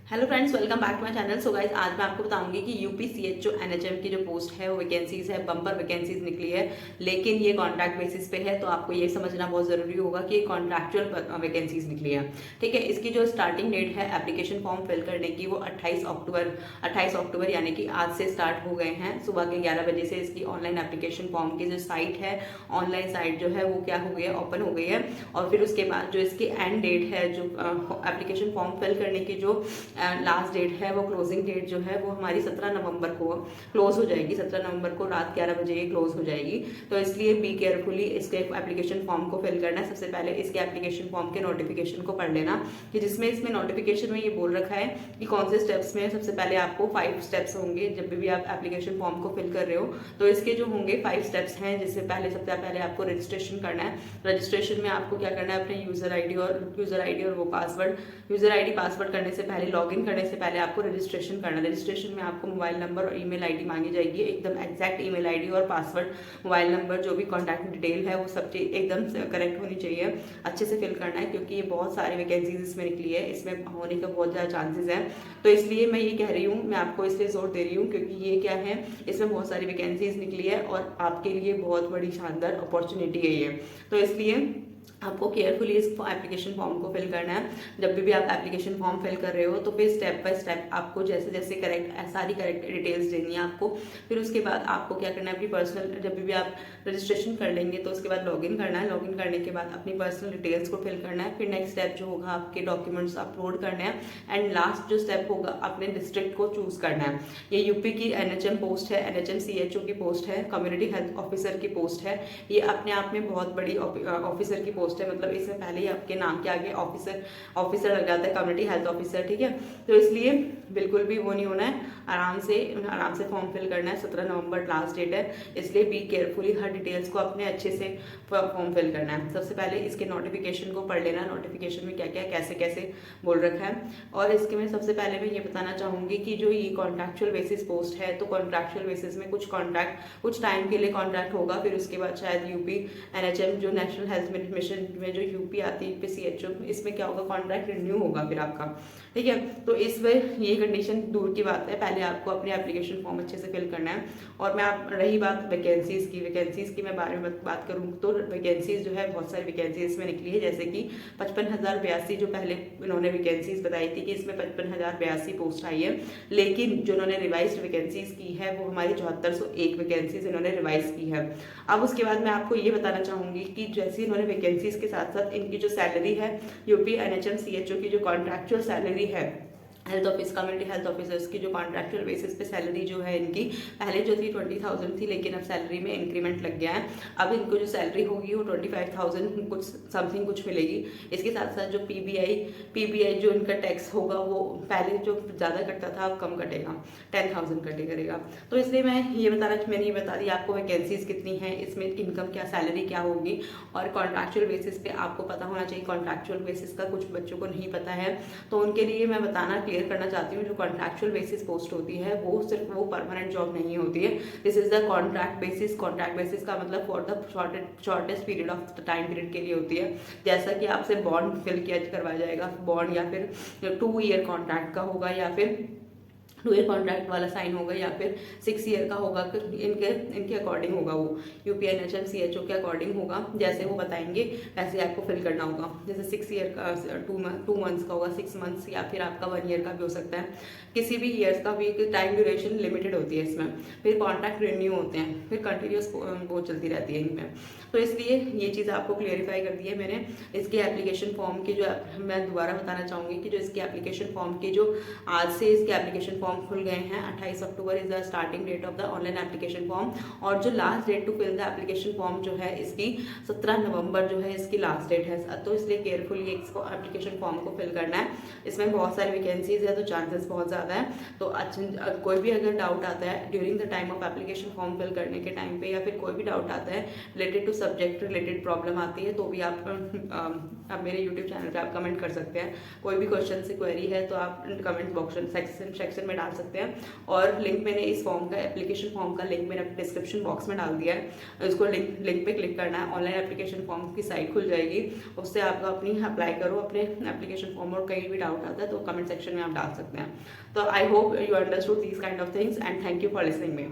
Hello friends, welcome back to my channel. So guys, आज मैं आपको बताऊंगी कि यूपी सीएचओ एनएचएम की जो पोस्ट है वो वैकेंसीज है, बम्पर वैकेंसीज निकली है, लेकिन ये कॉन्ट्रैक्ट बेसिस पे है। तो आपको ये समझना बहुत जरूरी होगा कि ये कॉन्ट्रैक्चुअल वैकेंसीज निकली है। ठीक है, इसकी जो स्टार्टिंग डेट है एप्लीकेशन फॉर्म फिल करने की वो 28 अक्टूबर यानी कि आज से स्टार्ट हो गए हैं। सुबह के 11 बजे से इसकी ऑनलाइन एप्लीकेशन फॉर्म की जो साइट है, ऑनलाइन साइट जो है वो क्या हो गई है, ओपन हो गई है। और फिर उसके बाद जो इसकी एंड डेट है, जो एप्लीकेशन फॉर्म फिल करने की जो लास्ट डेट है, वो क्लोजिंग डेट जो है वो हमारी 17 नवंबर को क्लोज हो जाएगी। 17 नवंबर को रात 11 बजे ये क्लोज हो जाएगी। तो इसलिए बी केयरफुली इसके एप्लीकेशन फॉर्म को फिल करना है। सबसे पहले इसके एप्लीकेशन फॉर्म के नोटिफिकेशन को पढ़ लेना कि जिसमें इसमें नोटिफिकेशन में ये बोल रखा है कि कौन से स्टेप्स में। सबसे पहले आपको 5 स्टेप्स होंगे जब भी आप एप्लीकेशन फॉर्म को फिल कर रहे हो। तो इसके जो होंगे 5 स्टेप्स हैं, जिससे पहले सबसे पहले आपको रजिस्ट्रेशन करना है। रजिस्ट्रेशन में आपको क्या करना है, अपने यूजर आईडी और वो पासवर्ड, यूजर आईडी पासवर्ड करने से पहले, लॉगिन करने से पहले आपको रजिस्ट्रेशन करना है। रजिस्ट्रेशन में आपको मोबाइल नंबर और ईमेल आईडी मांगी जाएगी, एकदम एग्जैक्ट ईमेल आईडी और पासवर्ड, मोबाइल नंबर, जो भी कॉन्टैक्ट डिटेल है वो सब चीज एकदम करेक्ट होनी चाहिए। अच्छे से फिल करना है क्योंकि ये बहुत सारी वैकेंसीज इसमें निकली है, इसमें होने का बहुत ज़्यादा चांसेस हैं। तो इसलिए मैं ये कह रही हूँ, मैं आपको इसलिए जोर दे रही हूँ क्योंकि ये क्या है, इसमें बहुत सारी वैकेंसीज निकली है और आपके लिए बहुत बड़ी शानदार अपॉर्चुनिटी है ये। तो इसलिए आपको केयरफुली इस एप्लीकेशन फॉर्म को फिल करना है। जब भी आप एप्लीकेशन फॉर्म फिल कर रहे हो तो फिर स्टेप बाय स्टेप आपको जैसे जैसे सारी करेक्ट डिटेल्स देनी है आपको। फिर उसके बाद आपको क्या करना है, अपनी पर्सनल, जब भी आप रजिस्ट्रेशन कर लेंगे तो उसके बाद लॉगिन करना है। लॉगिन करने के बाद अपनी पर्सनल डिटेल्स को फिल करना है। फिर नेक्स्ट स्टेप जो होगा, आपके डॉक्यूमेंट्स अपलोड करने हैं। एंड लास्ट जो स्टेप होगा, अपने डिस्ट्रिक्ट को चूज करना है। ये यूपी की एनएचएम पोस्ट है, एनएचएम सीएचओ की पोस्ट है, कम्युनिटी हेल्थ ऑफिसर की पोस्ट है। ये अपने आप में बहुत बड़ी ऑफिसर की पोस्ट है। मतलब इसमें पहले ही आपके नाम के आगे ऑफिसर लग जाता है, कम्युनिटी हेल्थ ऑफिसर। ठीक है, तो इसलिए बिल्कुल भी वो नहीं होना है, आराम से फॉर्म फिल करना है। 17 नवंबर लास्ट डेट है, इसलिए बी केयरफुली, हर डिटेल्स को अपने अच्छे से फॉर्म फिल करना है। सबसे पहले इसके नोटिफिकेशन को पढ़ लेना, नोटिफिकेशन में क्या क्या कैसे कैसे बोल रखा है। और इसके में सबसे पहले मैं ये बताना चाहूंगी कि जो ये कॉन्ट्रैक्चुअल बेसिस पोस्ट है, तो कॉन्ट्रैक्चुअल बेसिस में कुछ टाइम के लिए कॉन्ट्रैक्ट होगा। फिर उसके बाद शायद यूपी एनएचएम, जो नेशनल हेल्थ मिशन में जो यूपी आती है, सीएचओ, इसमें क्या होगा, कॉन्ट्रैक्ट रिन्यू होगा फिर आपका। ठीक है, तो इसमें ये कंडीशन दूर की बात है, पहले आपको अपने एप्लीकेशन फॉर्म अच्छे से फिल करना है। और रही बात वैकेंसीज की मैं बारे में बात करूँ तो वैकेंसीज जो है, बहुत सारी वैकेंसीज इसमें निकली है। जैसे कि 55,082, जो पहले इन्होंने वैकेंसीज बताई थी कि इसमें 55,082 पोस्ट आई है, लेकिन जो इन्होंने रिवाइज वैकेंसीज की है वो हमारी 7401 वैकेंसीज इन्होंने रिवाइज की है। अब उसके बाद मैं आपको ये बताना चाहूंगी कि जैसे इन्होंने वैकेंसीज के साथ साथ इनकी जो सैलरी है, यूपी एनएचएम सीएचओ की जो कॉन्ट्रैक्चुअल सैलरी है, कम्युनिटी हेल्थ ऑफिसर्स की जो कॉन्ट्रैक्चुअल बेसिस पे सैलरी जो है इनकी, पहले जो थी 20,000 थी, लेकिन अब सैलरी में इंक्रीमेंट लग गया है। अब इनको जो सैलरी होगी वो 25,000 कुछ समथिंग कुछ मिलेगी। इसके साथ साथ जो पीबीआई जो इनका टैक्स होगा वो पहले जो ज़्यादा कटता था अब कम कटेगा, 10,000 करेगा। तो इसलिए मैंने ये बता दी आपको वैकेंसीज कितनी हैं, इसमें इनकम क्या, सैलरी क्या होगी। और कॉन्ट्रैक्चुअल बेसिस पे आपको पता होना चाहिए, कॉन्ट्रैक्चुअल बेसिस का कुछ बच्चों को नहीं पता है, तो उनके लिए मैं बताना क्लियर करना चाहती हूँ। जो कॉन्ट्रैक्चुअल बेसिस पोस्ट होती है वो सिर्फ वो परमानेंट जॉब नहीं होती है। This is the contract basis. Contract basis का मतलब for the shortest period of time period के लिए होती है। जैसा कि आपसे बॉन्ड फिल किया करवाया जाएगा, बॉन्ड या फिर 2 ईयर कॉन्ट्रैक्ट का होगा, या फिर 2 ईयर कॉन्ट्रैक्ट वाला साइन होगा, या फिर 6 ईयर का होगा। इनके अकॉर्डिंग होगा वो, यूपी एनएचएम सीएचओ के अकॉर्डिंग होगा। जैसे वो बताएंगे वैसे आपको फिल करना होगा। जैसे 6 ईयर का 2 मंथ्स का होगा, 6 मंथ्स, या फिर आपका 1 ईयर का भी हो सकता है। किसी भी ईयर्स का भी टाइम ड्यूरेशन लिमिटेड होती है इसमें। फिर कॉन्ट्रैक्ट रिन्यू होते हैं, फिर कंटिन्यूस वो चलती रहती है इनमें। तो इसलिए ये चीज़ आपको क्लियरिफाई कर दी है मैंने। इसके एप्लीकेशन फॉर्म की जो, मैं दोबारा बताना चाहूँगी कि जो इसके एप्लीकेशन फॉर्म की जो आज से इसके एप्लीकेशन फॉर्म खुल गए हैं। 28 October is the starting date of the online application form, और जो last date to fill the application form जो है इसकी 17 नवंबर जो है इसकी लास्ट डेट है। तो इसलिए केयरफुली इसको एप्लीकेशन फॉर्म को फिल करना है। इसमें बहुत सारी वैकेंसीज है तो चांसेस बहुत ज़्यादा है। तो अच्छा, कोई भी अगर डाउट आता है during the time of application form fill करने के टाइम पे, या फिर कोई भी डाउट आता है related to subject related problem आती है, तो भी आप अब मेरे यूट्यूब चैनल पे आप कमेंट कर सकते हैं। कोई भी क्वेश्चन से क्वेरी है तो आप कमेंट बॉक्स सेक्शन में डाल सकते हैं। और लिंक मैंने इस फॉर्म का, एप्लीकेशन फॉर्म का लिंक मैंने डिस्क्रिप्शन बॉक्स में डाल दिया है। उसको लिंक पे क्लिक करना है, ऑनलाइन एप्लीकेशन फॉर्म की साइट खुल जाएगी, उससे आपका अपनी अप्लाई करो अपने एप्लीकेशन फॉर्म। और कहीं भी डाउट आता है तो कमेंट सेक्शन में आप डाल सकते हैं। तो I hope you understood these kind of things and thank you for listening me.